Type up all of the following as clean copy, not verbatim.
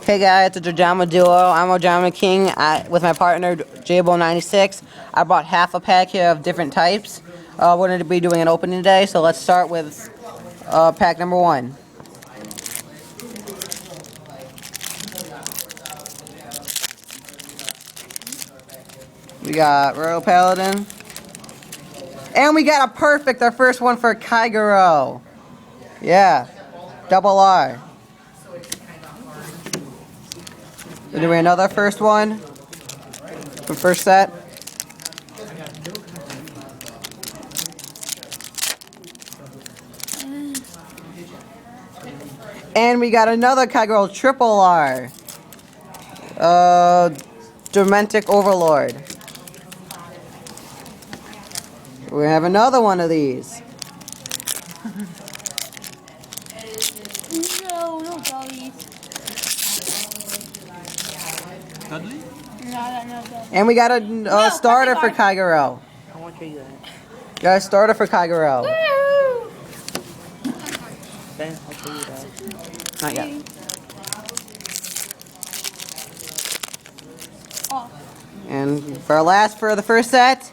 Hey guys, it's a Ojama Duo. I'm Ojama King with my partner Jabo96. I bought half a pack here of different types. We're going to be doing an opening today, so let's start with pack number 1. We got Royal Paladin. And we got a perfect, our first one for Kaiguro. Yeah, double R. We're doing another first one from first set. And we got another Kaiguro triple R. Dementic Overlord. We have another one of these. No, no doggies. Dudley? No. And we got a starter for Kaiguro. I want to show you that. Got a starter for Kaiguro. Ben, I'll show you that. Not yet. Oh. And for the first set.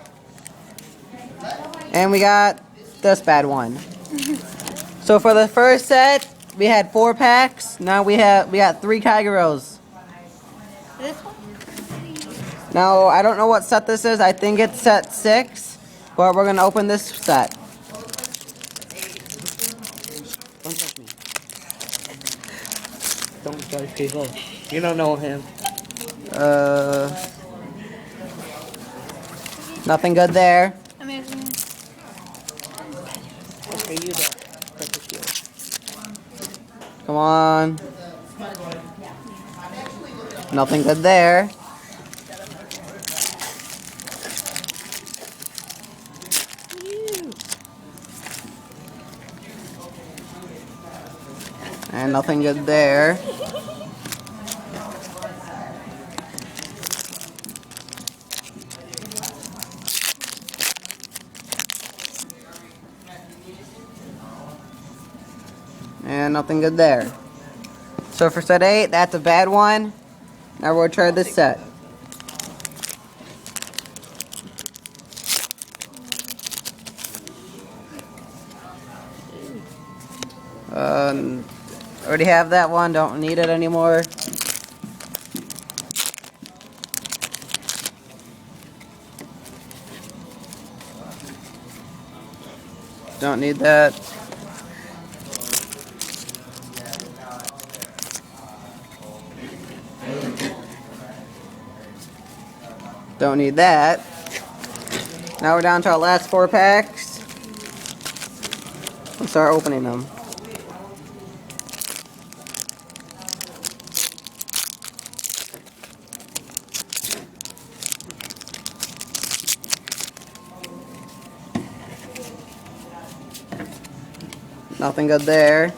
And we got this bad one. So for the first set, we had 4 packs. Now we got 3 Kaiguros. This one? Now I don't know what set this is. I think it's set 6, but we're gonna open this set. Don't touch me. Don't judge people. You don't know him. Nothing good there. Amazing. I'll show you that. Come on. Nothing good there. And nothing good there. And nothing good there. So for set 8, that's a bad one. Now we'll try this set. Already have that one, don't need it anymore. Don't need that. Don't need that. Now we're down to our last 4 packs. Let's start opening them. Nothing good there.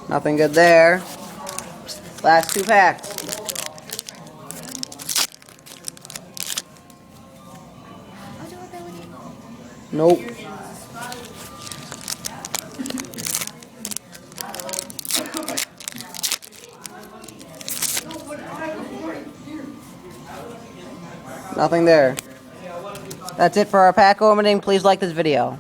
Nothing good there. Last 2 packs. Nope. Nothing there. That's it for our pack opening. Please like this video.